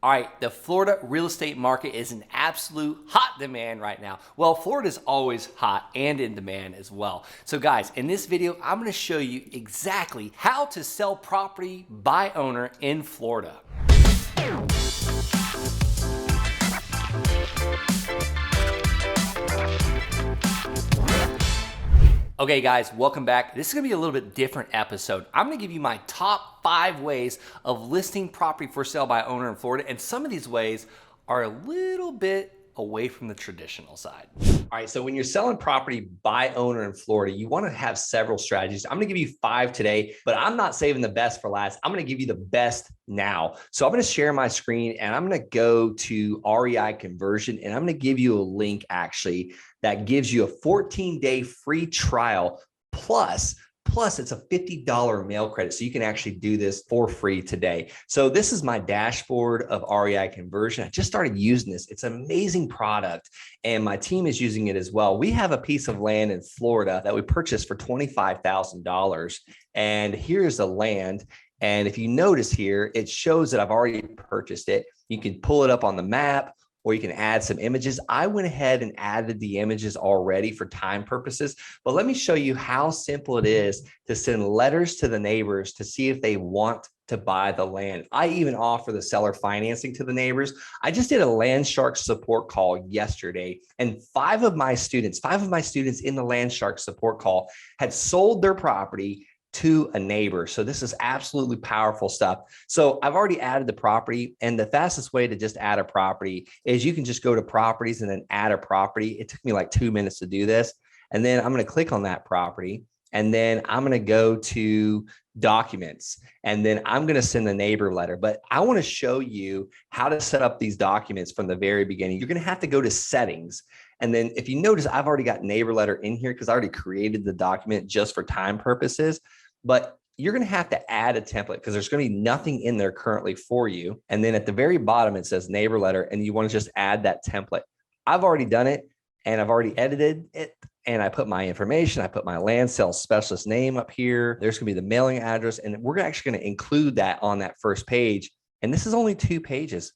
All right, the Florida real estate market is in absolute hot demand right now. Well, Florida is always hot and in demand as well. So guys, in this video, I'm gonna show you exactly how to sell property by owner in Florida. Okay guys, welcome back. This is gonna be a little bit different episode. I'm gonna give you my top 5 ways of listing property for sale by owner in Florida, and some of these ways are a little bit away from the traditional side. All right, so when you're selling property by owner in Florida, you wanna have several strategies. I'm gonna give you 5 today, but I'm not saving the best for last. I'm gonna give you the best now. So I'm gonna share my screen and I'm gonna go to REI Conversion and I'm gonna give you a link actually that gives you a 14-day free trial plus it's a $50 mail credit. So you can actually do this for free today. So this is my dashboard of REI Conversion. I just started using this. It's an amazing product and my team is using it as well. We have a piece of land in Florida that we purchased for $25,000. And here's the land. And if you notice here, it shows that I've already purchased it. You can pull it up on the map, or you can add some images. I went ahead and added the images already for time purposes, but let me show you how simple it is to send letters to the neighbors to see if they want to buy the land. I even offer the seller financing to the neighbors. I just did a Land Shark support call yesterday, and 5 of my students in the Land Shark support call had sold their property to a neighbor. So this is absolutely powerful stuff. So I've already added the property, and the fastest way to just add a property is you can just go to properties and then add a property. It took me like 2 minutes to do this. And then I'm going to click on that property, and then I'm going to go to documents, and then I'm going to send the neighbor letter. But I want to show you how to set up these documents from the very beginning. You're going to have to go to settings. And then if you notice, I've already got neighbor letter in here because I already created the document just for time purposes. But you're going to have to add a template because there's going to be nothing in there currently for you. And then at the very bottom, it says neighbor letter, and you want to just add that template. I've already done it and I've already edited it. And I put my information, I put my land sales specialist name up here. There's going to be the mailing address, and we're actually going to include that on that first page. And this is only 2 pages.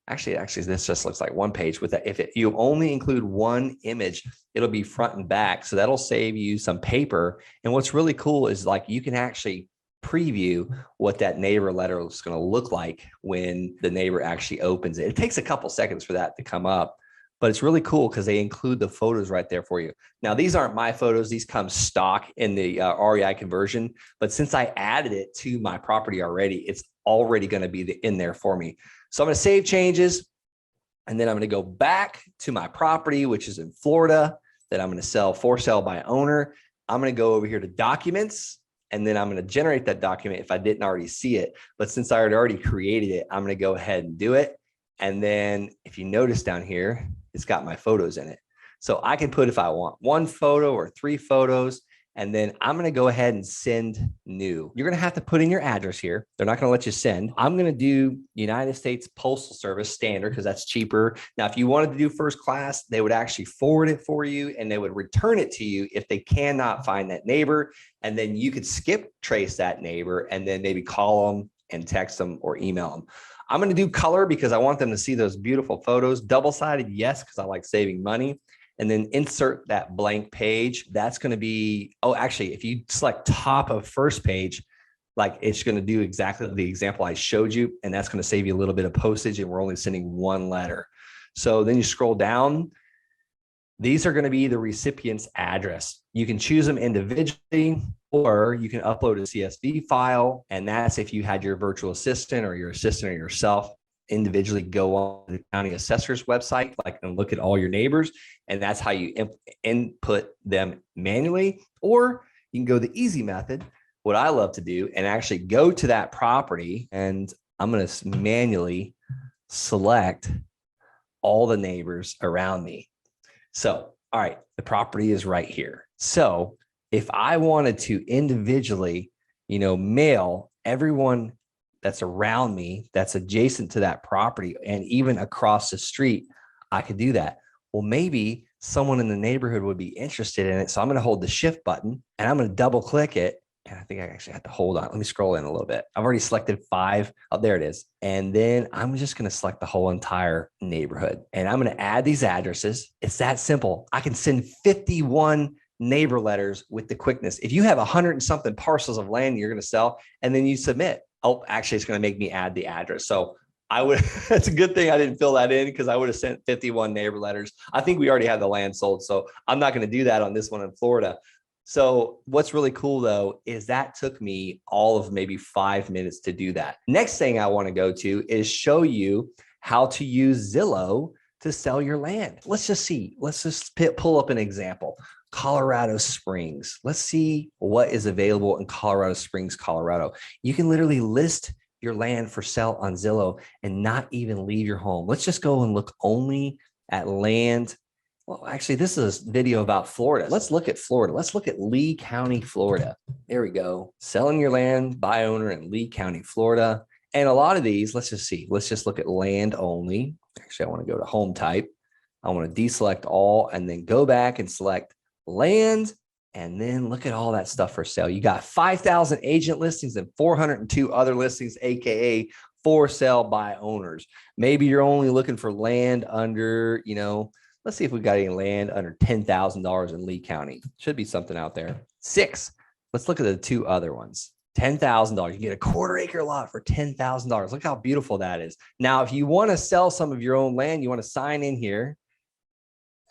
Actually, this just looks like 1 page with that. If you only include 1 image, it'll be front and back. So that'll save you some paper. And what's really cool is like you can actually preview what that neighbor letter is going to look like when the neighbor actually opens it. It takes a couple seconds for that to come up, but it's really cool because they include the photos right there for you. Now, these aren't my photos. These come stock in the REI Conversion. But since I added it to my property already, it's already going to be in there for me. So I'm going to save changes, and then I'm going to go back to my property, which is in Florida, that I'm going to sell for sale by owner. I'm going to go over here to documents, and then I'm going to generate that document if I didn't already see it. But since I had already created it, I'm going to go ahead and do it. And then if you notice down here, it's got my photos in it. So I can put, if I want 1 photo or 3 photos, and then I'm going to go ahead and send new. You're going to have to put in your address here. They're not going to let you send. I'm going to do United States Postal Service standard because that's cheaper. Now, if you wanted to do first class, they would actually forward it for you and they would return it to you if they cannot find that neighbor. And then you could skip trace that neighbor and then maybe call them and text them or email them. I'm going to do color because I want them to see those beautiful photos. Double-sided, yes, because I like saving money. And then insert that blank page. That's going to be, oh, actually, if you select top of first page, like it's going to do exactly the example I showed you. And that's going to save you a little bit of postage. And we're only sending 1 letter. So then you scroll down. These are going to be the recipient's address. You can choose them individually, or you can upload a CSV file. And that's if you had your virtual assistant or your assistant or yourself individually go on the county assessor's website, like, and look at all your neighbors. And that's how you input them manually. Or you can go the easy method, what I love to do, and actually go to that property. And I'm going to manually select all the neighbors around me. So, all right, the property is right here. So if I wanted to individually, mail everyone that's around me, that's adjacent to that property, and even across the street, I could do that. Well, maybe someone in the neighborhood would be interested in it. So I'm going to hold the shift button and I'm going to double click it. And I think I actually have to hold on. Let me scroll in a little bit. I've already selected 5. Oh, there it is. And then I'm just going to select the whole entire neighborhood. And I'm going to add these addresses. It's that simple. I can send 51 neighbor letters with the quickness. If you have 100 and something parcels of land you're going to sell, and then you submit, oh, actually, it's going to make me add the address. So I would, that's a good thing I didn't fill that in, because I would have sent 51 neighbor letters. I think we already have the land sold. So I'm not going to do that on this one in Florida. So what's really cool though, is that took me all of maybe 5 minutes to do that. Next thing I want to go to is show you how to use Zillow to sell your land. Let's just see, let's just pull up an example. Colorado Springs. Let's see what is available in Colorado Springs, Colorado. You can literally list your land for sale on Zillow and not even leave your home. Let's just go and look only at land. Well, actually, this is a video about Florida. Let's look at Florida. Let's look at Lee County, Florida. There we go. Selling your land by owner in Lee County, Florida. And a lot of these, let's just see. Let's just look at land only. Actually, I want to go to home type. I want to deselect all and then go back and select land. And then look at all that stuff for sale. You got 5,000 agent listings and 402 other listings, AKA for sale by owners. Maybe you're only looking for land under, let's see if we got any land under $10,000 in Lee County. Should be something out there. 6. Let's look at the 2 other ones. $10,000. You get a quarter-acre lot for $10,000. Look how beautiful that is. Now, if you want to sell some of your own land, you want to sign in here,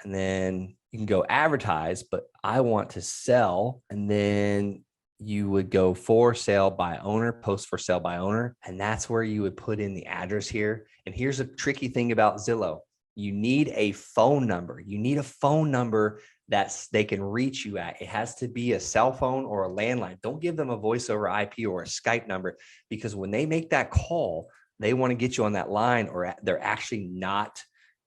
and then you can go advertise, but I want to sell, and then you would go for sale by owner, post for sale by owner, and that's where you would put in the address here. And here's a tricky thing about Zillow. You need a phone number. You need a phone number that they can reach you at. It has to be a cell phone or a landline. Don't give them a voice over IP or a Skype number, because when they make that call, they want to get you on that line, or they're actually not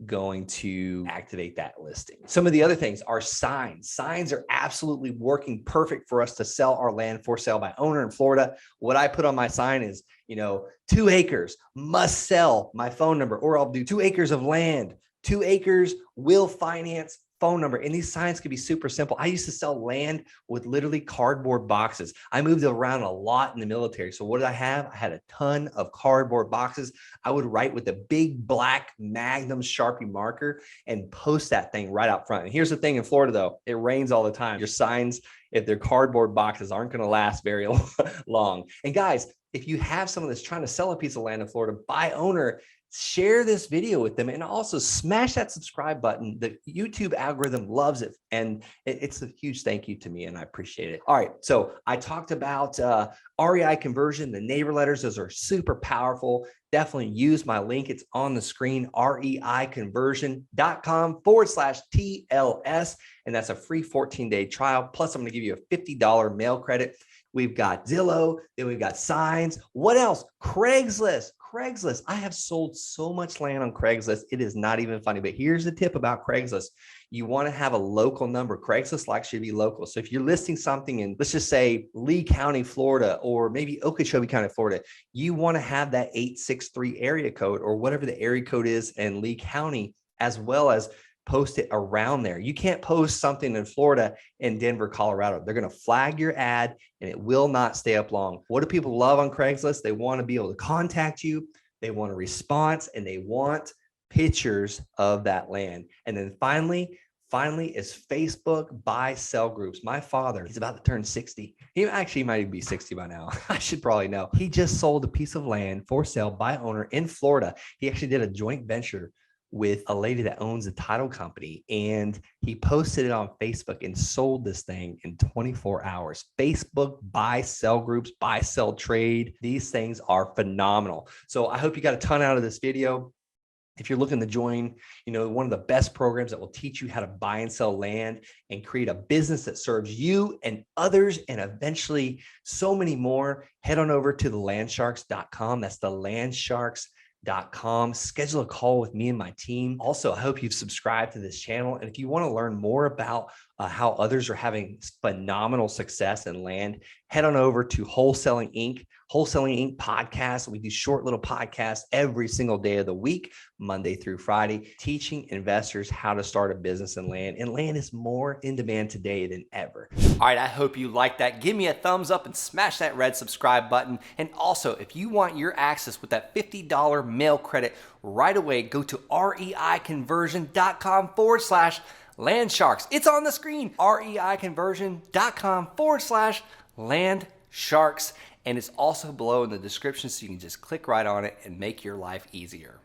going to activate that listing. Some of the other things are signs. Signs are absolutely working perfect for us to sell our land for sale by owner in Florida. What I put on my sign is, 2 acres, must sell, my phone number, or I'll do 2 acres of land, 2 acres, will finance, phone number. And these signs can be super simple. I used to sell land with literally cardboard boxes. I moved around a lot in the military. So what did I have? I had a ton of cardboard boxes. I would write with a big black Magnum Sharpie marker and post that thing right out front. And here's the thing in Florida though, it rains all the time. Your signs, if they're cardboard boxes, aren't going to last very long. And guys, if you have someone that's trying to sell a piece of land in Florida by owner, share this video with them, and also smash that subscribe button. The YouTube algorithm loves it, and it's a huge thank you to me, and I appreciate it. All right, so I talked about REI conversion, the neighbor letters. Those are super powerful. Definitely use my link. It's on the screen, reiconversion.com/TLS, and that's a free 14-day trial. Plus, I'm going to give you a $50 mail credit. We've got Zillow, then we've got signs. What else? Craigslist. I have sold so much land on Craigslist. It is not even funny, but here's the tip about Craigslist. You want to have a local number. Craigslist likes you to be local. So if you're listing something in, let's just say Lee County, Florida, or maybe Okeechobee County, Florida, you want to have that 863 area code or whatever the area code is in Lee County, as well as post it around there. You can't post something in Florida and Denver, Colorado. They're going to flag your ad and it will not stay up long. What do people love on Craigslist? They want to be able to contact you. They want a response, and they want pictures of that land. And then finally is Facebook buy sell groups. My father, he's about to turn 60. He actually might even be 60 by now. I should probably know. He just sold a piece of land for sale by owner in Florida. He actually did a joint venture with a lady that owns a title company, and he posted it on Facebook and sold this thing in 24 hours. Facebook buy sell groups, buy sell trade. These things are phenomenal. So I hope you got a ton out of this video. If you're looking to join, one of the best programs that will teach you how to buy and sell land and create a business that serves you and others, and eventually so many more, head on over to thelandsharks.com. That's thelandsharks.com. Schedule a call with me and my team. Also, I hope you've subscribed to this channel. And if you want to learn more about how others are having phenomenal success in land, head on over to Wholesaling Inc. Wholesaling Inc. podcast. We do short little podcasts every single day of the week, Monday through Friday, teaching investors how to start a business in land. And land is more in demand today than ever. All right, I hope you like that. Give me a thumbs up and smash that red subscribe button. And also, if you want your access with that $50 mail credit right away, go to reiconversion.com/land sharks. It's on the screen, reiconversion.com/land sharks. And it's also below in the description, so you can just click right on it and make your life easier.